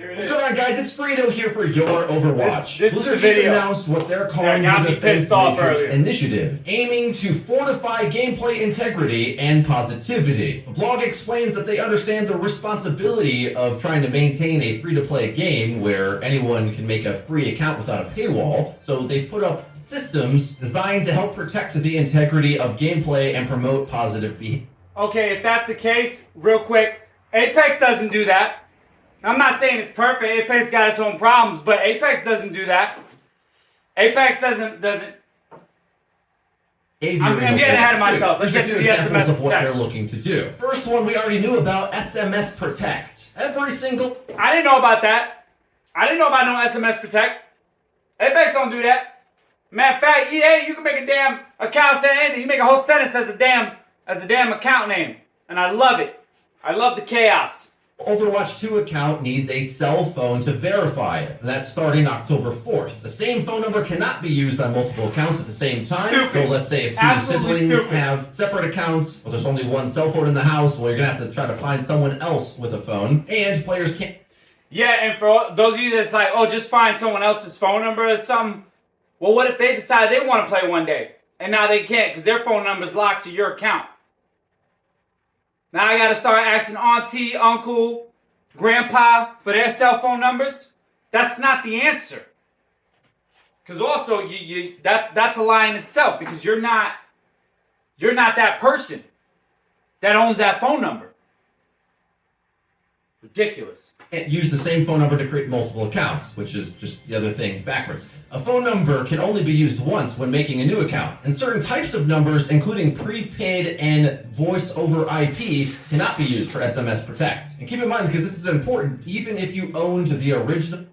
Here it What's is. going on, guys? It's Frito here for your Overwatch. This is Blizzard the video. just announced what they're calling That got the me Defense pissed off Matrix earlier. Initiative, aiming to fortify gameplay integrity and positivity. The blog explains that they understand the responsibility of trying to maintain a free-to-play game where anyone can make a free account without a paywall, so they've put up systems designed to help protect the integrity of gameplay and promote positive behavior. Okay, if that's the case, real quick, Apex doesn't do that. I'm not saying it's perfect. Apex got its own problems, but Apex doesn't do that. Apex doesn't. I'm getting ahead of myself. Let's get to the examples SMS of what Protect. they're looking to do. First one we already knew about, SMS Protect. Every single I didn't know about that. I didn't know about no SMS Protect. Apex don't do that. Matter of fact, EA, you can make a damn account saying anything. You make a whole sentence as a damn account name, and I love it. I love the chaos. Overwatch 2 account needs a cell phone to verify it. And that's starting October 4th. The same phone number cannot be used on multiple accounts at the same time. Stupid. So let's say if two Absolutely siblings stupid. have separate accounts, but there's only one cell phone in the house, well, you're going to have to try to find someone else with a phone. And players can't... Yeah, and for all, those of you that's like, oh, just find someone else's phone number or something. Well, what if they decide they want to play one day? And now they can't because their phone number's locked to your account. Now I got to start asking auntie, uncle, grandpa for their cell phone numbers. That's not the answer. Because also, that's a lie in itself because you're not that person that owns that phone number. Ridiculous. Can't use the same phone number to create multiple accounts, which is just the other thing backwards. A phone number can only be used once when making a new account, and certain types of numbers, including prepaid and voice over IP, cannot be used for SMS Protect. And keep in mind, because this is important, even if you owned the original...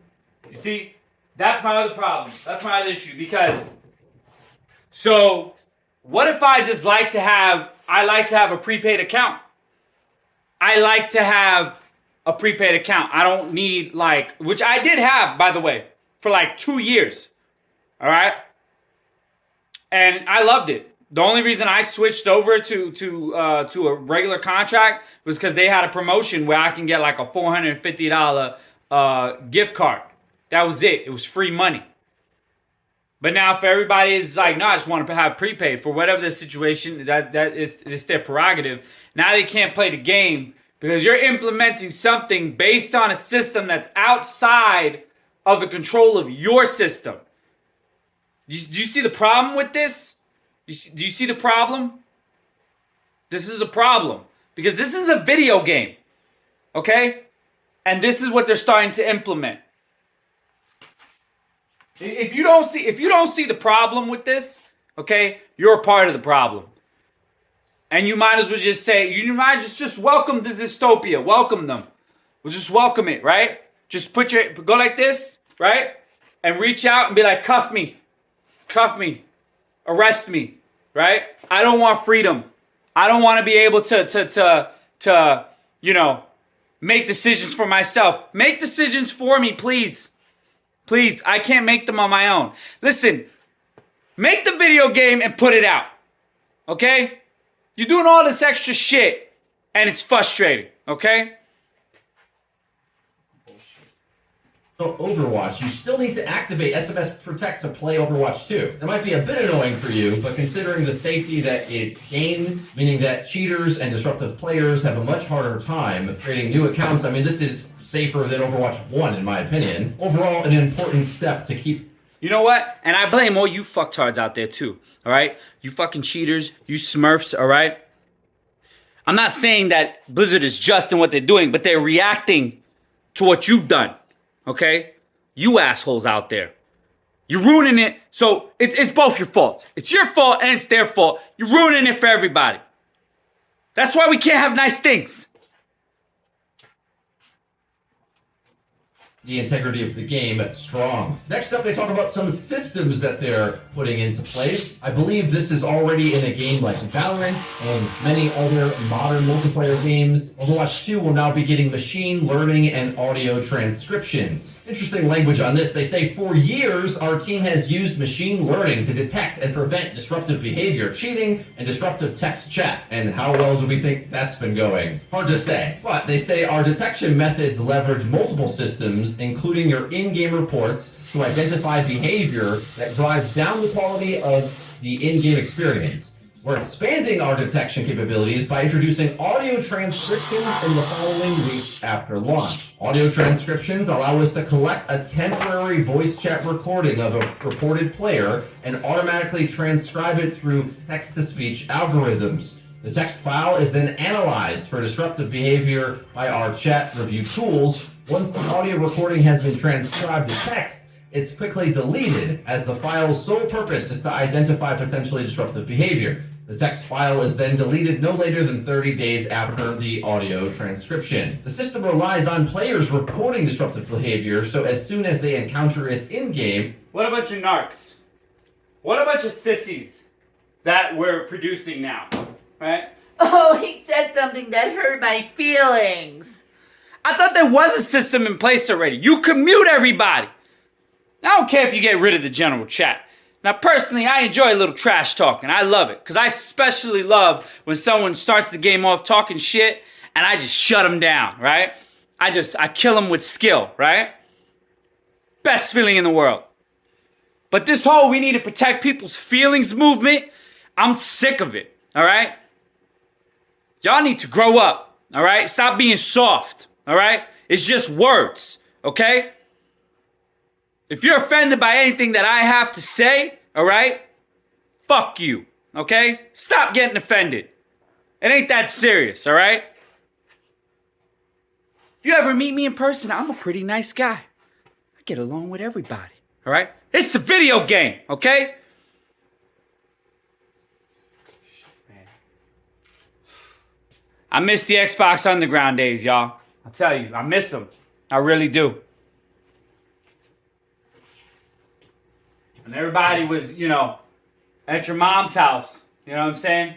You see, that's my other problem. That's my other issue because, so what if I just like to have a prepaid account? I like to have a prepaid account. I don't need which I did have, by the way, for 2 years. All right. And I loved it. The only reason I switched over to a regular contract was because they had a promotion where I can get a $450 gift card. That was it. It was free money. But now if everybody is no, I just want to have prepaid for whatever the situation, that is their prerogative. Now they can't play the game because you're implementing something based on a system that's outside of the control of your system. Do you see the problem with this? Do you see the problem? This is a problem because this is a video game, okay? And this is what they're starting to implement. If you don't see the problem with this, okay, you're a part of the problem. And you might as well just say, you might just welcome this dystopia. Welcome them. We'll just welcome it, right? Just go like this, right? And reach out and be like, cuff me, arrest me, right? I don't want freedom. I don't want to be able to make decisions for myself. Make decisions for me, please. Please, I can't make them on my own. Listen, make the video game and put it out, okay? You're doing all this extra shit, and it's frustrating, okay? So Overwatch, you still need to activate SMS Protect to play Overwatch 2. It might be a bit annoying for you, but considering the safety that it gains, meaning that cheaters and disruptive players have a much harder time creating new accounts, I mean, this is safer than Overwatch 1, in my opinion. Overall, an important step to keep... You know what? And I blame all you fucktards out there, too, all right? You fucking cheaters, you smurfs, all right? I'm not saying that Blizzard is just in what they're doing, but they're reacting to what you've done. Okay? You assholes out there. You're ruining it. So it's both your faults. It's your fault and it's their fault. You're ruining it for everybody. That's why we can't have nice things. the integrity of the game strong. Next up, they talk about some systems that they're putting into place. I believe this is already in a game like Valorant and many other modern multiplayer games. Overwatch 2 will now be getting machine learning and audio transcriptions. Interesting language on this. They say, for years, our team has used machine learning to detect and prevent disruptive behavior, cheating, and disruptive text chat. And how well do we think that's been going? Hard to say. But they say our detection methods leverage multiple systems, including your in-game reports, to identify behavior that drives down the quality of the in-game experience. We're expanding our detection capabilities by introducing audio transcriptions in the following week after launch. Audio transcriptions allow us to collect a temporary voice chat recording of a reported player and automatically transcribe it through text-to-speech algorithms. The text file is then analyzed for disruptive behavior by our chat review tools. Once the audio recording has been transcribed to text, it's quickly deleted, as the file's sole purpose is to identify potentially disruptive behavior. The text file is then deleted no later than 30 days after the audio transcription. The system relies on players reporting disruptive behavior, so as soon as they encounter it in-game... What a bunch of narcs. What a bunch of sissies that we're producing now, right? Oh, he said something that hurt my feelings. I thought there was a system in place already. You can mute everybody. I don't care if you get rid of the general chat. Now, personally, I enjoy a little trash talking. I love it. Because I especially love when someone starts the game off talking shit and I just shut them down, right? I kill them with skill, right? Best feeling in the world. But this whole we need to protect people's feelings movement, I'm sick of it, all right? Y'all need to grow up, all right? Stop being soft, all right? It's just words, okay? If you're offended by anything that I have to say, all right, fuck you, okay? Stop getting offended. It ain't that serious, all right? If you ever meet me in person, I'm a pretty nice guy. I get along with everybody, all right? It's a video game, okay? Man. I miss the Xbox Underground days, y'all. I'll tell you, I miss them. I really do. And everybody was, at your mom's house. You know what I'm saying?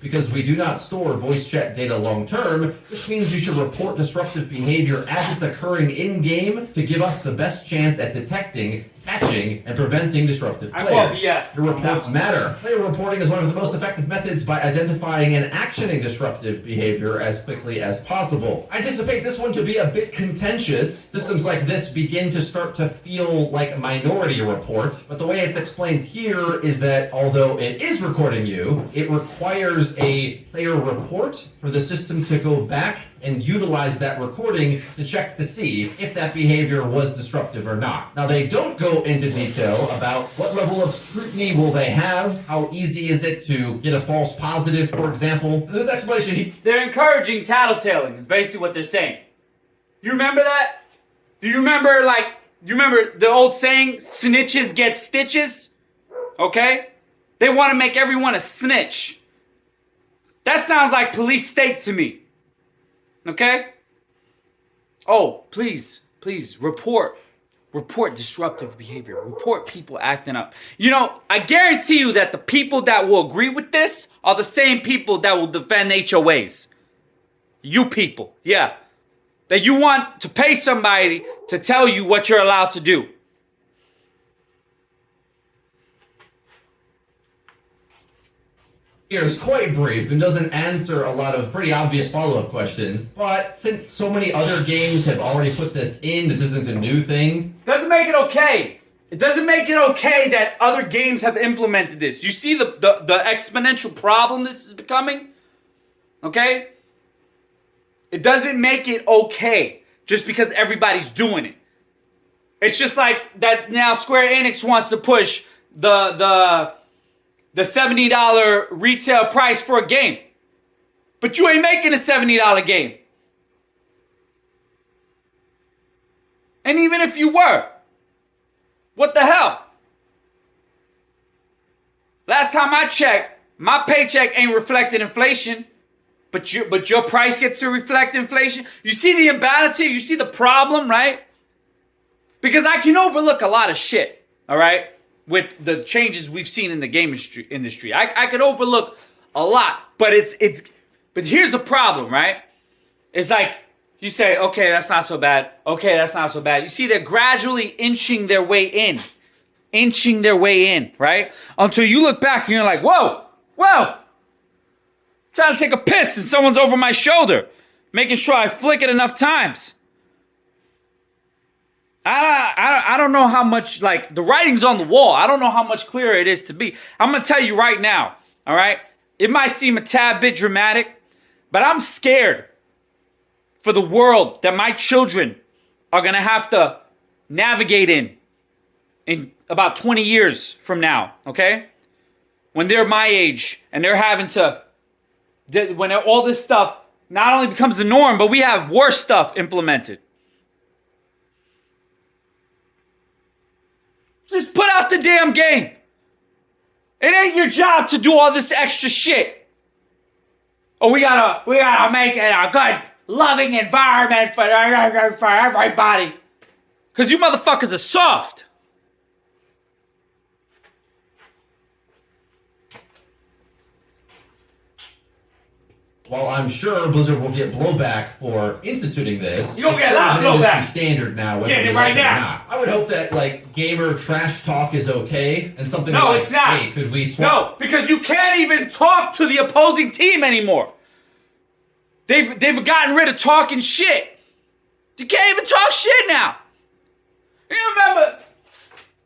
Because we do not store voice chat data long term, this means you should report disruptive behavior as it's occurring in-game to give us the best chance at detecting, catching, and preventing disruptive players. I call BS. Your reports matter. Player reporting is one of the most effective methods by identifying and actioning disruptive behavior as quickly as possible. I anticipate this one to be a bit contentious. Systems like this begin to start to feel like a minority report, but the way it's explained here is that although it is recording you, it requires a player report for the system to go back and utilize that recording to check to see if that behavior was disruptive or not. Now, they don't go into detail about what level of scrutiny will they have, how easy is it to get a false positive, for example. This explanation... They're encouraging tattletaling, is basically what they're saying. You remember that? Do you remember, the old saying, snitches get stitches? Okay? They want to make everyone a snitch. That sounds like police state to me. Okay? Oh, please, report disruptive behavior. Report people acting up. I guarantee you that the people that will agree with this are the same people that will defend HOAs. You people, yeah. That you want to pay somebody to tell you what you're allowed to do. Here is quite brief and doesn't answer a lot of pretty obvious follow-up questions, but since so many other games have already put this in, this isn't a new thing. Doesn't make it okay. It doesn't make it okay that other games have implemented this. You see the exponential problem this is becoming? Okay? It doesn't make it okay just because everybody's doing it. It's just like that now Square Enix wants to push the $70 retail price for a game. But you ain't making a $70 game. And even if you were, what the hell? Last time I checked, my paycheck ain't reflecting inflation. but your price gets to reflect inflation. You see the imbalance here? You see the problem, right? Because I can overlook a lot of shit, all right, with the changes we've seen in the game industry. I could overlook a lot, but but here's the problem, right? It's like you say, okay, that's not so bad. Okay, that's not so bad. You see, they're gradually inching their way in, right? Until you look back and you're like, whoa, trying to take a piss and someone's over my shoulder, making sure I flick it enough times. I don't know how much, like, the writing's on the wall. I don't know how much clearer it is to be. I'm going to tell you right now, all right? It might seem a tad bit dramatic, but I'm scared for the world that my children are going to have to navigate in about 20 years from now, okay? When they're my age and they're having to, when all this stuff not only becomes the norm, but we have worse stuff implemented. Just put out the damn game. It ain't your job to do all this extra shit. Oh, we gotta make it a good, loving environment for everybody. Because you motherfuckers are soft. While I'm sure Blizzard will get blowback for instituting this, you'll get a lot of blowback. Standard now, whether Get it you right like it or now. not. I would hope that like gamer trash talk is okay and something. No, like, it's not. Hey, could we swap? No, because you can't even talk to the opposing team anymore. They've gotten rid of talking shit. You can't even talk shit now. You remember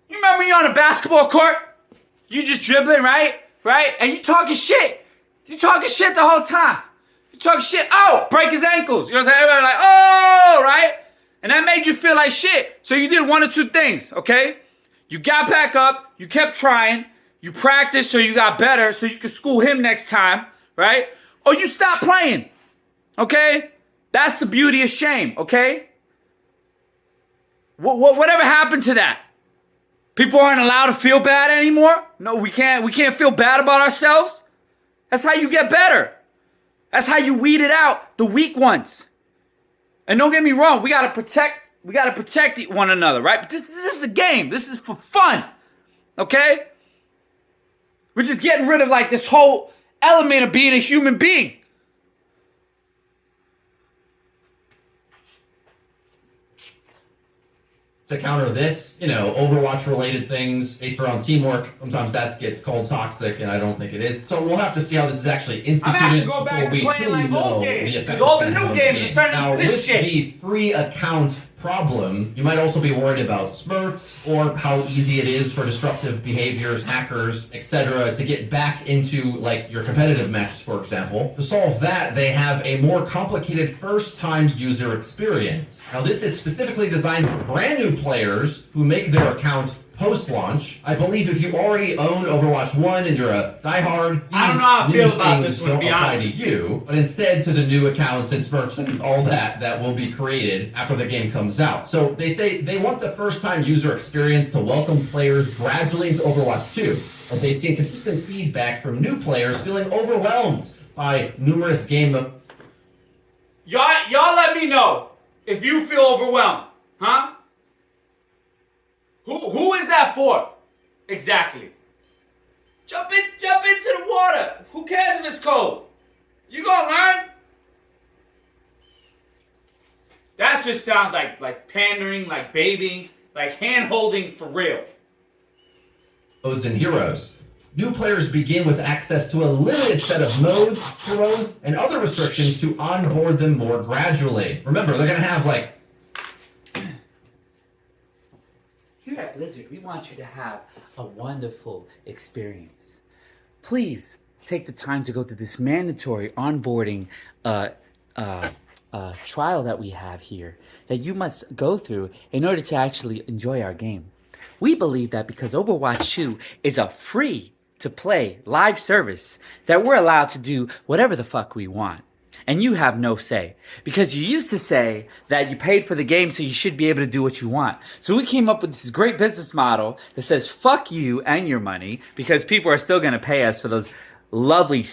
when you're on a basketball court? You just dribbling, right? And you talking shit. You talking shit the whole time. You talking shit. Oh, break his ankles. You know what I'm saying? Everybody like, oh, right? And that made you feel like shit. So you did one or two things, okay? You got back up. You kept trying. You practiced so you got better so you could school him next time, right? Or you stopped playing, okay? That's the beauty of shame, okay? Whatever happened to that? People aren't allowed to feel bad anymore? No, we can't feel bad about ourselves? That's how you get better. That's how you weed it out, the weak ones. And don't get me wrong, we gotta protect one another, right? But this is a game. This is for fun. Okay? We're just getting rid of like this whole element of being a human being. To counter this, Overwatch related things based around teamwork, sometimes that gets called toxic, and I don't think it is. So we'll have to see how this is actually instituted. I'm gonna have to go back to playing like old games, because all the new games are turning into this shit. The free account problem, you might also be worried about Smurfs or how easy it is for disruptive behaviors, hackers, etc. to get back into like your competitive matches, for example. To solve that, they have a more complicated first-time user experience. Now, this is specifically designed for brand new players who make their account post-launch. I believe if you already own Overwatch 1 and you're a diehard, I don't know how I feel about this one, to be honest. To you, but instead to the new accounts and Smurfs and all that will be created after the game comes out. So they say they want the first-time user experience to welcome players gradually into Overwatch 2, as they've seen consistent feedback from new players feeling overwhelmed by numerous game. Y'all let me know if you feel overwhelmed, huh? Who is that for? Exactly. Jump into the water. Who cares if it's cold? You gonna learn? That just sounds like pandering, like babying, like hand-holding for real. Modes and heroes. New players begin with access to a limited set of modes, heroes, and other restrictions to onboard them more gradually. Remember, they're gonna have like... Here at Blizzard, we want you to have a wonderful experience. Please take the time to go through this mandatory onboarding trial that we have here that you must go through in order to actually enjoy our game. We believe that because Overwatch 2 is a free-to-play live service that we're allowed to do whatever the fuck we want. And you have no say. Because you used to say that you paid for the game so you should be able to do what you want. So we came up with this great business model that says fuck you and your money because people are still going to pay us for those lovely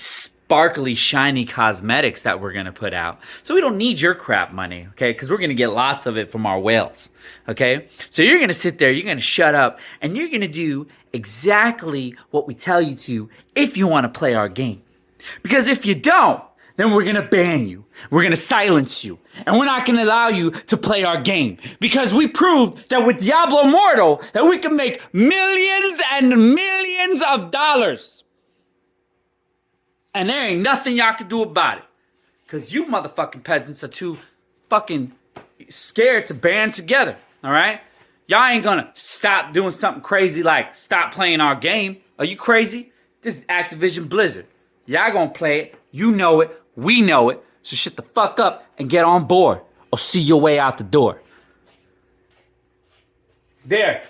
sparkly, shiny cosmetics that we're going to put out. So we don't need your crap money, okay? Because we're going to get lots of it from our whales, okay? So you're going to sit there, you're going to shut up, and you're going to do exactly what we tell you to if you want to play our game. Because if you don't, then we're going to ban you. We're going to silence you. And we're not going to allow you to play our game. Because we proved that with Diablo Immortal, that we can make millions and millions of dollars. And there ain't nothing y'all can do about it. Because you motherfucking peasants are too fucking scared to band together. All right? Y'all ain't going to stop doing something crazy like stop playing our game. Are you crazy? This is Activision Blizzard. Y'all going to play it. You know it. We know it, so shut the fuck up and get on board, or see your way out the door. There,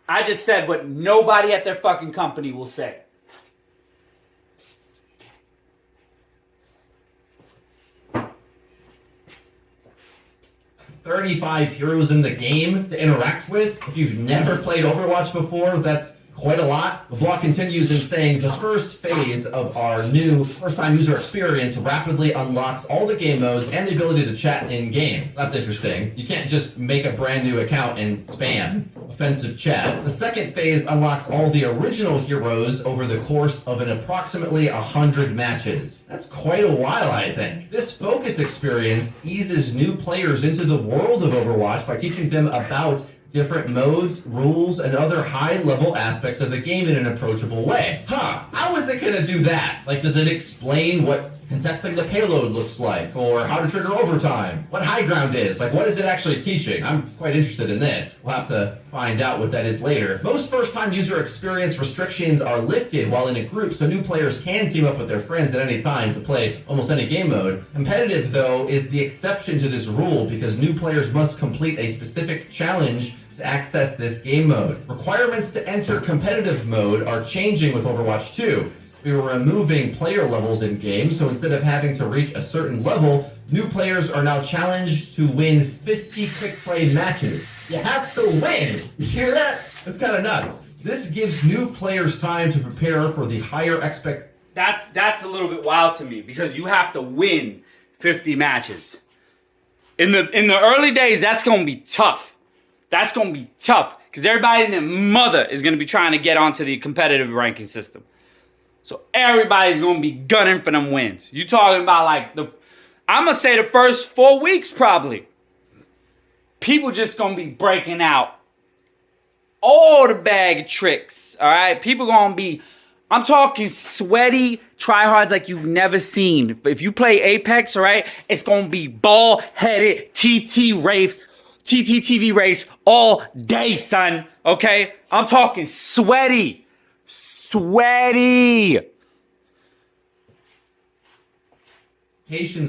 I just said what nobody at their fucking company will say. "35 heroes in the game to interact with. If you've never played Overwatch before, that's quite a lot." The blog continues in saying the first phase of our new first-time user experience rapidly unlocks all the game modes and the ability to chat in-game. That's interesting. You can't just make a brand new account and spam offensive chat. The second phase unlocks all the original heroes over the course of an approximately 100 matches. That's quite a while, I think. This focused experience eases new players into the world of Overwatch by teaching them about different modes, rules, and other high-level aspects of the game in an approachable way. How is it gonna do that? Like, does it explain what contesting the payload looks like, or how to trigger overtime, what high ground is? Like, what is it actually teaching? I'm quite interested in this. We'll have to find out what that is later. Most first-time user experience restrictions are lifted while in a group, so new players can team up with their friends at any time to play almost any game mode. Competitive, though, is the exception to this rule because new players must complete a specific challenge to access this game mode. Requirements to enter competitive mode are changing with Overwatch 2. We are removing player levels in game, so instead of having to reach a certain level, new players are now challenged to win 50 quick play matches. You have to win! You hear that? That's kind of nuts. This gives new players time to prepare for the higher That's a little bit wild to me because you have to win 50 matches. In the early days, that's gonna be tough. That's gonna be tough because everybody and their mother is gonna be trying to get onto the competitive ranking system. So everybody's gonna be gunning for them wins. You talking about like I'm gonna say the first 4 weeks probably. People just gonna be breaking out all the bag of tricks. All right, people gonna be. I'm talking sweaty tryhards like you've never seen. If you play Apex, all right, it's gonna be ball-headed TTTV race all day, son. Okay, I'm talking sweaty.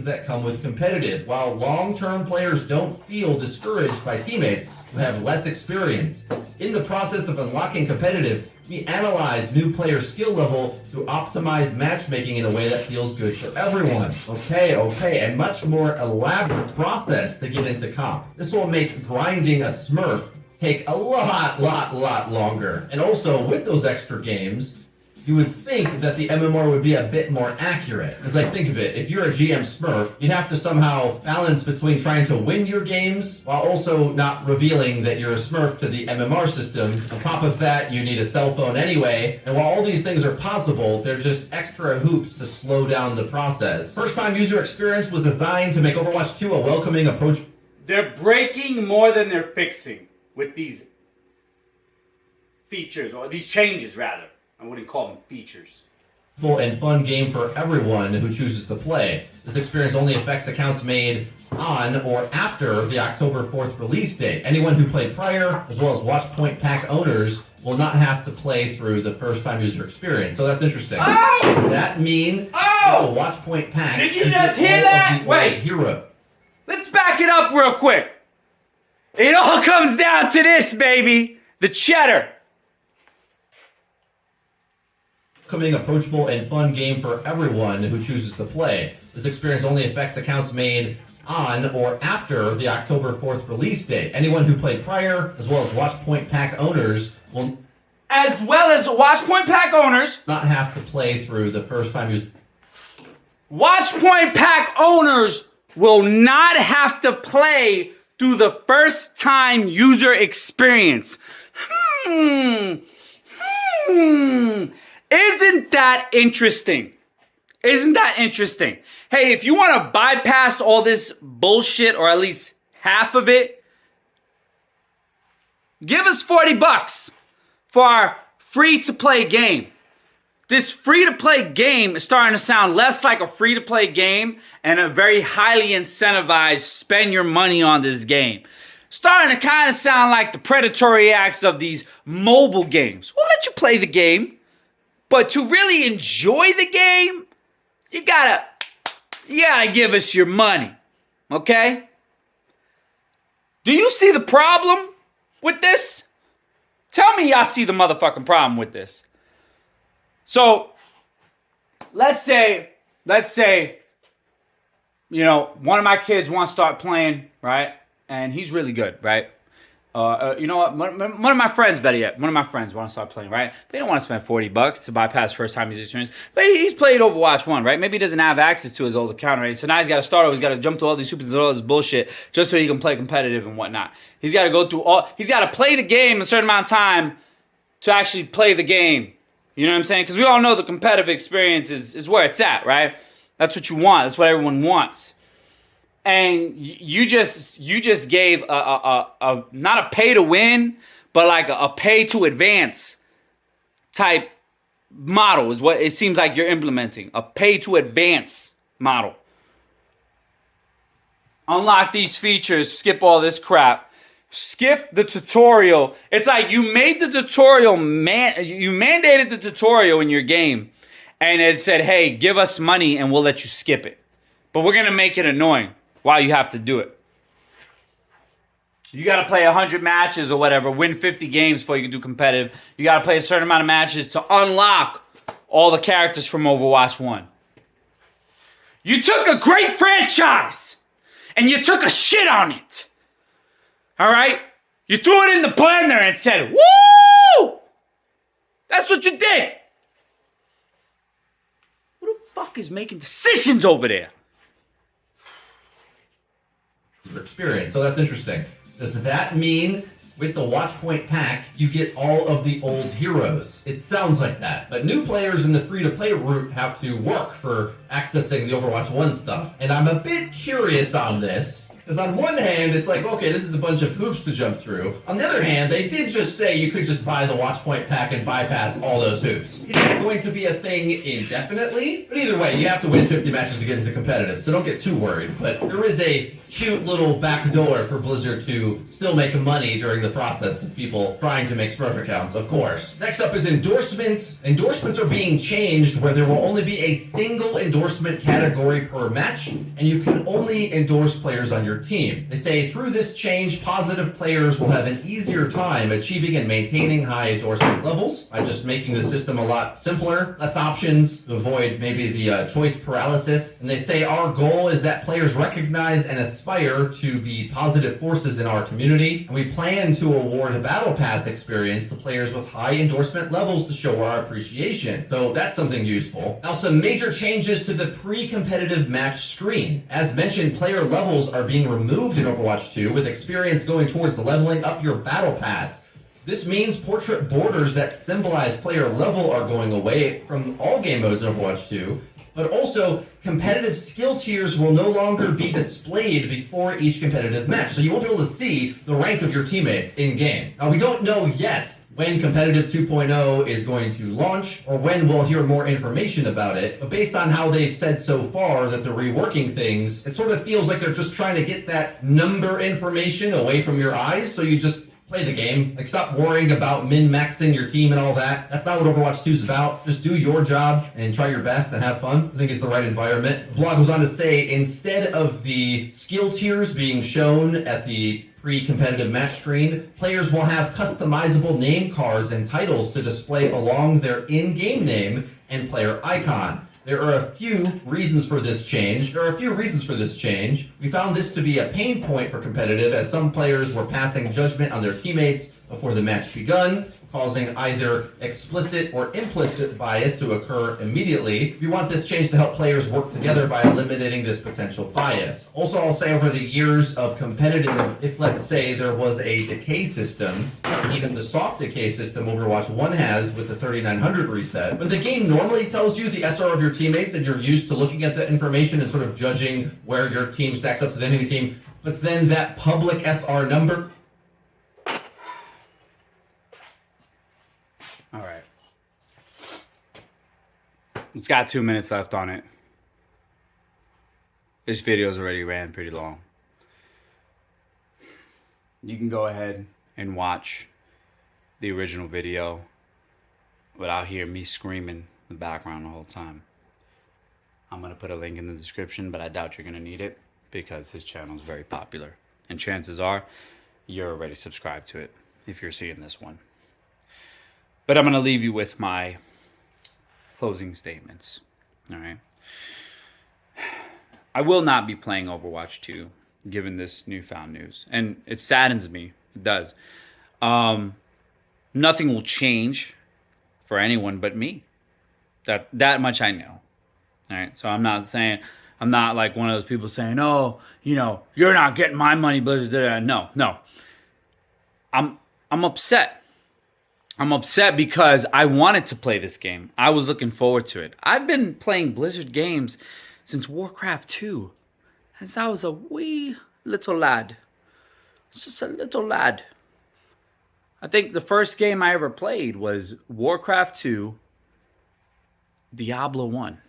That come with competitive, while long-term players don't feel discouraged by teammates who have less experience. In the process of unlocking competitive, we analyze new player skill level to optimize matchmaking in a way that feels good for everyone. Okay, a much more elaborate process to get into comp. This will make grinding a Smurf take a lot longer. And also, with those extra games, you would think that the MMR would be a bit more accurate. It's like, think of it, if you're a GM Smurf, you'd have to somehow balance between trying to win your games while also not revealing that you're a Smurf to the MMR system. On top of that, you need a cell phone anyway, and while all these things are possible, they're just extra hoops to slow down the process. First-time user experience was designed to make Overwatch 2 a welcoming approach. They're breaking more than they're fixing with these features, or these changes rather. I wouldn't call them features. And fun game for everyone who chooses to play. This experience only affects accounts made on or after the October 4th release date. Anyone who played prior, as well as Watchpoint Pack owners, will not have to play through the first-time user experience. So that's interesting. Oh! Does that mean the Watchpoint Pack? Did you just hear that? Wait. Hero. Let's back it up real quick. It all comes down to this, baby. The cheddar. Welcoming, approachable, and fun game for everyone who chooses to play. This experience only affects accounts made on or after the October 4th release date. Anyone who played prior, as well as Watchpoint Pack owners, will not have to play through the first time Watchpoint pack owners will not have to play through the first time user experience. Isn't that interesting? Isn't that interesting? Hey, if you want to bypass all this bullshit, or at least half of it, give us $40 for our free-to-play game. This free-to-play game is starting to sound less like a free-to-play game and a very highly incentivized spend your money on this game. Starting to kind of sound like the predatory acts of these mobile games. We'll let you play the game, but to really enjoy the game, you gotta give us your money, okay? Do you see the problem with this? Tell me y'all see the motherfucking problem with this. So, let's say, you know, one of my kids wants to start playing, right? And he's really good, right? You know what? One of my friends, better yet, one of my friends want to start playing, right? They don't want to spend $40 to bypass first time user experience. But he's played Overwatch 1, right? Maybe he doesn't have access to his old account, right? So now he's got to start over. He's got to jump through all these hoops and all this bullshit just so he can play competitive and whatnot. He's got to go through he's got to play the game a certain amount of time to actually play the game. You know what I'm saying? Because we all know the competitive experience is where it's at, right? That's what you want. That's what everyone wants. And you just gave a not a pay to win, but like a pay to advance type model is what it seems like you're implementing. A pay to advance model. Unlock these features, skip all this crap. Skip the tutorial. It's like you made the tutorial, you mandated the tutorial in your game, and it said, hey, give us money and we'll let you skip it. But we're going to make it annoying while you have to do it. You got to play 100 matches or whatever, win 50 games before you can do competitive. You got to play a certain amount of matches to unlock all the characters from Overwatch 1. You took a great franchise and you took a shit on it. All right? You threw it in the blender and said, woo! That's what you did. Who the fuck is making decisions over there? Experience. So that's interesting. Does that mean with the Watchpoint pack, you get all of the old heroes? It sounds like that. But new players in the free-to-play route have to work for accessing the Overwatch 1 stuff. And I'm a bit curious on this. Because on one hand, it's like, okay, this is a bunch of hoops to jump through. On the other hand, they did just say you could just buy the Watchpoint pack and bypass all those hoops. Is that going to be a thing indefinitely? But either way, you have to win 50 matches to get into competitive, so don't get too worried. But there is a cute little back door for Blizzard to still make money during the process of people trying to make Smurf accounts, of course. Next up is endorsements. Endorsements are being changed where there will only be a single endorsement category per match, and you can only endorse players on your team. They say through this change, positive players will have an easier time achieving and maintaining high endorsement levels by just making the system a lot simpler, less options to avoid maybe the choice paralysis. And they say our goal is that players recognize and aspire to be positive forces in our community, and we plan to award a battle pass experience to players with high endorsement levels to show our appreciation. So that's something useful. Now, some major changes to the pre-competitive match screen. As mentioned, player levels are being removed in Overwatch 2, with experience going towards leveling up your battle pass. This means portrait borders that symbolize player level are going away from all game modes in Overwatch 2, but also competitive skill tiers will no longer be displayed before each competitive match, so you won't be able to see the rank of your teammates in-game. Now, we don't know yet when Competitive 2.0 is going to launch, or when we'll hear more information about it, but based on how they've said so far that they're reworking things, it sort of feels like they're just trying to get that number information away from your eyes, so you just play the game. Like, stop worrying about min-maxing your team and all that. That's not what Overwatch 2 is about. Just do your job and try your best and have fun. I think it's the right environment. The blog goes on to say, instead of the skill tiers being shown at the pre-competitive match screen, players will have customizable name cards and titles to display along their in-game name and player icon. There are a few reasons for this change. We found this to be a pain point for competitive, as some players were passing judgment on their teammates before the match begun, causing either explicit or implicit bias to occur immediately. We want this change to help players work together by eliminating this potential bias. Also, I'll say over the years of competitive, if let's say there was a decay system, even the soft decay system Overwatch 1 has with the 3900 reset, when the game normally tells you the SR of your teammates and you're used to looking at the information and sort of judging where your team stacks up to the enemy team, but then that public SR number. All right. It's got 2 minutes left on it. This video's already ran pretty long. You can go ahead and watch the original video without hearing me screaming in the background the whole time. I'm going to put a link in the description, but I doubt you're going to need it because his channel is very popular. And chances are you're already subscribed to it if you're seeing this one. But I'm going to leave you with my closing statements. All right. I will not be playing Overwatch 2 given this newfound news. And it saddens me. It does. Nothing will change for anyone but me. That much I know. All right. So I'm not like one of those people saying, "Oh, you know, you're not getting my money, Blizzard." No. I'm upset. I'm upset because I wanted to play this game. I was looking forward to it. I've been playing Blizzard games since Warcraft 2. Since I was a wee little lad. Just a little lad. I think the first game I ever played was Warcraft 2, Diablo 1.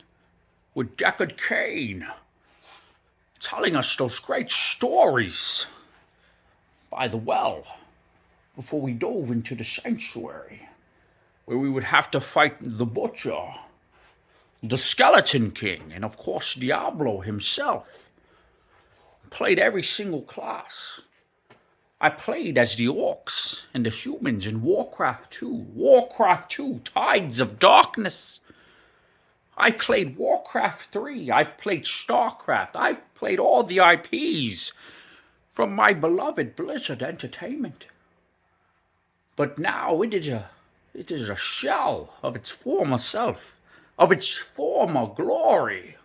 With Deckard Cain. Telling us those great stories by the well. Before we dove into the sanctuary, where we would have to fight the Butcher, the Skeleton King, and of course Diablo himself. Played every single class. I played as the orcs and the humans in Warcraft 2. Warcraft 2, Tides of Darkness. I played Warcraft 3. I played StarCraft. I played all the IPs from my beloved Blizzard Entertainment. But now it is a shell of its former self, of its former glory.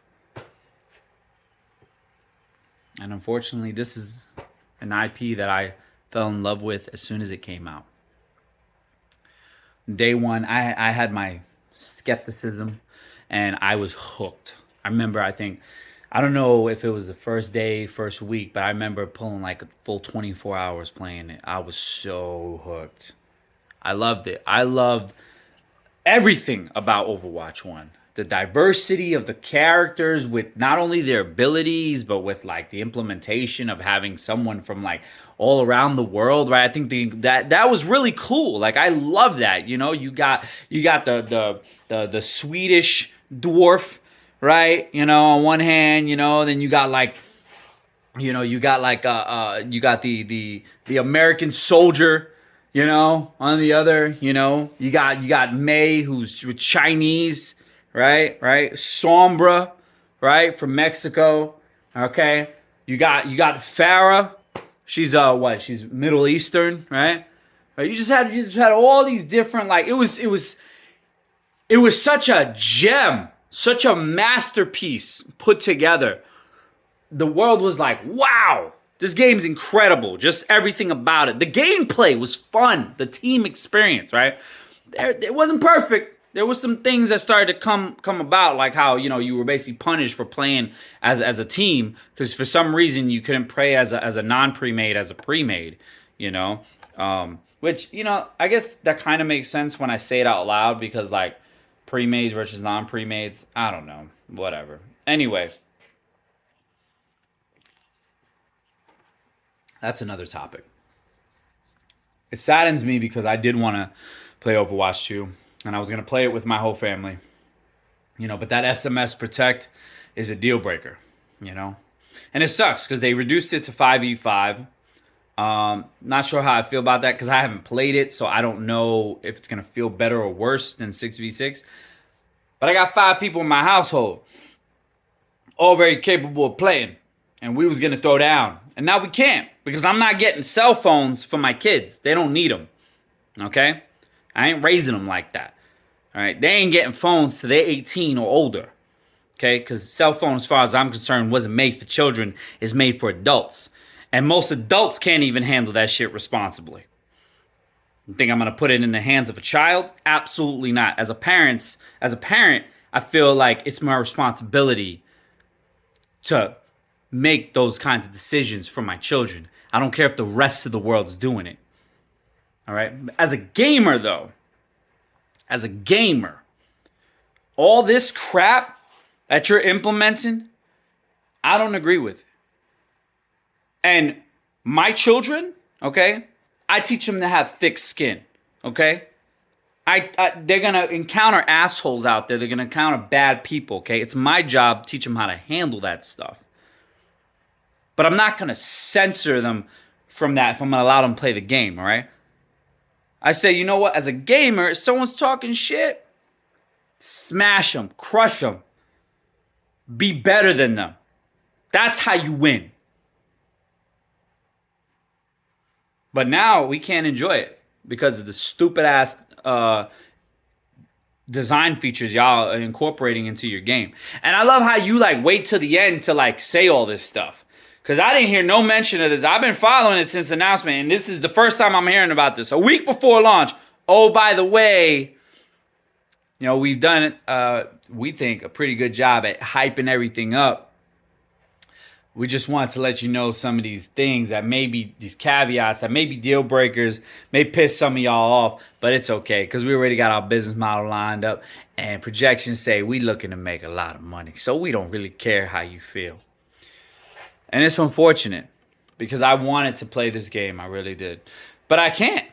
And unfortunately, this is an IP that I fell in love with as soon as it came out. Day one, I had my skepticism, and I was hooked. I remember, I don't know if it was the first day, first week, but I remember pulling like a full 24 hours playing it. I was so hooked. I loved it. I loved everything about Overwatch 1. The diversity of the characters with not only their abilities, but with like the implementation of having someone from like all around the world, right? I think that was really cool. Like I love that. You know, you got the Swedish dwarf, right? You know, on one hand, you know, then you got like, you know, you got the American soldier. You know, on the other, you know, you got May, who's Chinese, right? Sombra, right, from Mexico. Okay, you got Farah. She's She's Middle Eastern, right? You just had all these different, like it was such a gem, such a masterpiece put together. The world was like, wow. This game's incredible. Just everything about it. The gameplay was fun. The team experience, right? It wasn't perfect. There was some things that started to come about, like how, you know, you were basically punished for playing as a team because for some reason you couldn't play as a non-pre-made as a pre-made, you know? Which, you know, I guess that kind of makes sense when I say it out loud because like pre-mades versus non-pre-mades, I don't know. Whatever. Anyway. That's another topic. It saddens me because I did want to play Overwatch 2, and I was going to play it with my whole family. You know, but that SMS Protect is a deal breaker, you know? And it sucks because they reduced it to 5v5. Not sure how I feel about that because I haven't played it, so I don't know if it's going to feel better or worse than 6v6. But I got 5 people in my household, all very capable of playing, and we was going to throw down. And now we can't because I'm not getting cell phones for my kids. They don't need them. Okay? I ain't raising them like that. All right? They ain't getting phones till they're 18 or older. Okay? Because cell phone, as far as I'm concerned, wasn't made for children. It's made for adults. And most adults can't even handle that shit responsibly. You think I'm going to put it in the hands of a child? Absolutely not. As a parent, I feel like it's my responsibility to make those kinds of decisions for my children. I don't care if the rest of the world's doing it. All right? As a gamer, though, all this crap that you're implementing, I don't agree with it. And my children, okay, I teach them to have thick skin, okay? They're going to encounter assholes out there. They're going to encounter bad people, okay? It's my job to teach them how to handle that stuff. But I'm not going to censor them from that if I'm going to allow them to play the game, all right? I say, you know what? As a gamer, if someone's talking shit, smash them, crush them. Be better than them. That's how you win. But now we can't enjoy it because of the stupid ass design features y'all are incorporating into your game. And I love how you like wait till the end to like say all this stuff. Because I didn't hear no mention of this. I've been following it since the announcement, and this is the first time I'm hearing about this. A week before launch. Oh, by the way, you know, we've done, we think, a pretty good job at hyping everything up. We just wanted to let you know some of these things that maybe, these caveats that may be deal breakers, may piss some of y'all off, but it's okay because we already got our business model lined up and projections say we looking to make a lot of money. So we don't really care how you feel. And it's unfortunate because I wanted to play this game. I really did. But I can't.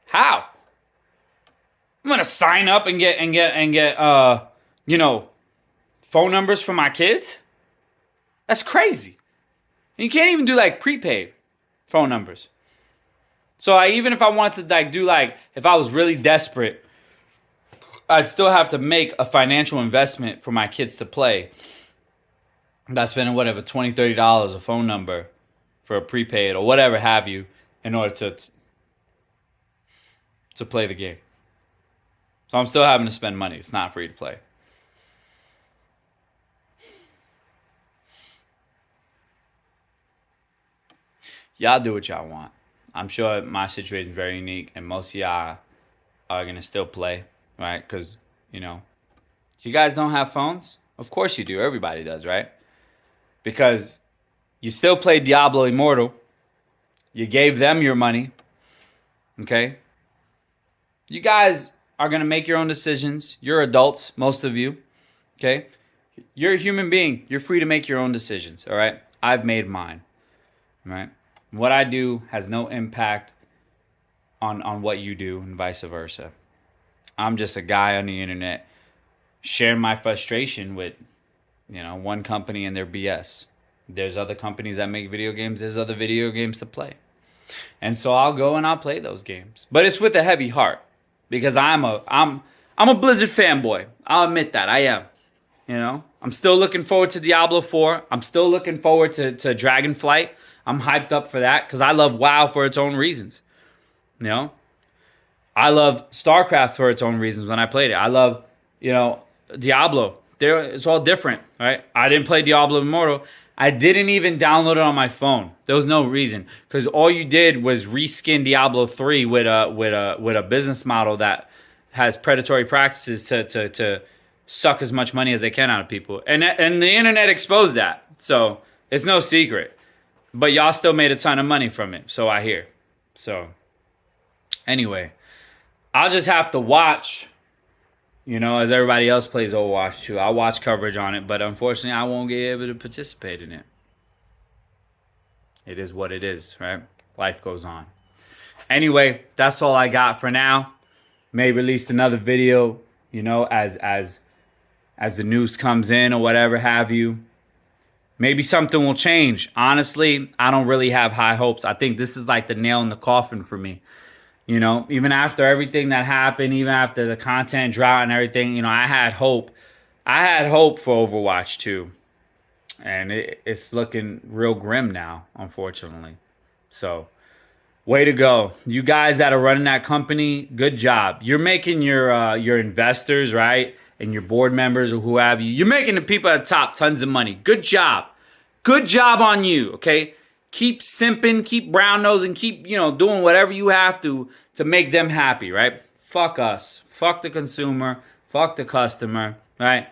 How? I'm going to sign up and get you know, phone numbers for my kids? That's crazy. And you can't even do like prepaid phone numbers. So even if I wanted to like do like, if I was really desperate, I'd still have to make a financial investment for my kids to play. By spending whatever, $20, $30 a phone number for a prepaid or whatever have you in order to play the game. So I'm still having to spend money. It's not free to play. Y'all do what y'all want. I'm sure my situation is very unique, and most of y'all are going to still play, right? Because, you know, you guys don't have phones? Of course you do. Everybody does, right? Because you still play Diablo Immortal. You gave them your money, okay? You guys are going to make your own decisions. You're adults, most of you, okay? You're a human being. You're free to make your own decisions, all right? I've made mine, all right? What I do has no impact on what you do and vice versa. I'm just a guy on the internet sharing my frustration with, you know, one company and their BS. There's other companies that make video games. There's other video games to play. And so I'll go and I'll play those games. But it's with a heavy heart because I'm a Blizzard fanboy. I'll admit that. I am. You know, I'm still looking forward to Diablo 4. I'm still looking forward to Dragonflight. I'm hyped up for that because I love WoW for its own reasons. You know, I love StarCraft for its own reasons when I played it. I love, you know, Diablo. It's all different, right? I didn't play Diablo Immortal. I didn't even download it on my phone. There was no reason because all you did was reskin Diablo 3 with a business model that has predatory practices to suck as much money as they can out of people, and the internet exposed that. So it's no secret. But y'all still made a ton of money from it, so I hear. So anyway, I'll just have to watch, you know, as everybody else plays Overwatch 2. I'll watch coverage on it, but unfortunately, I won't be able to participate in it. It is what it is, right? Life goes on. Anyway, that's all I got for now. May release another video, you know, as the news comes in or whatever have you. Maybe something will change. Honestly, I don't really have high hopes. I think this is like the nail in the coffin for me. You know, even after everything that happened, even after the content drought and everything, you know, I had hope. I had hope for Overwatch 2. And it's looking real grim now, unfortunately. So, Way to go. You guys that are running that company, good job. You're making your investors, right? And your board members or who have you. You're making the people at the top tons of money. Good job. Good job on you, okay? Keep simping, keep brown nosing, keep, doing whatever you have to make them happy, right? Fuck us. Fuck the consumer. Fuck the customer, right?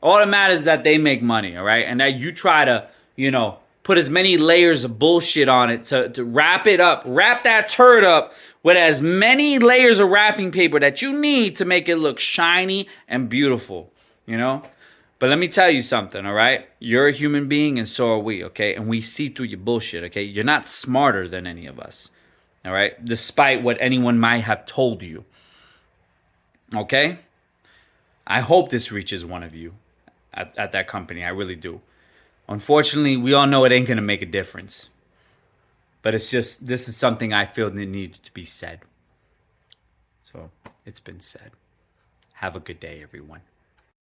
All that matters is that they make money, all right? And that you try to, put as many layers of bullshit on it to wrap it up. Wrap that turd up with as many layers of wrapping paper that you need to make it look shiny and beautiful, But let me tell you something, all right? You're a human being and so are we, okay? And we see through your bullshit, okay? You're not smarter than any of us, all right? Despite what anyone might have told you, okay? I hope this reaches one of you at that company. I really do. Unfortunately, we all know it ain't going to make a difference. But it's just, this is something I feel that needed to be said. So, it's been said. Have a good day, everyone.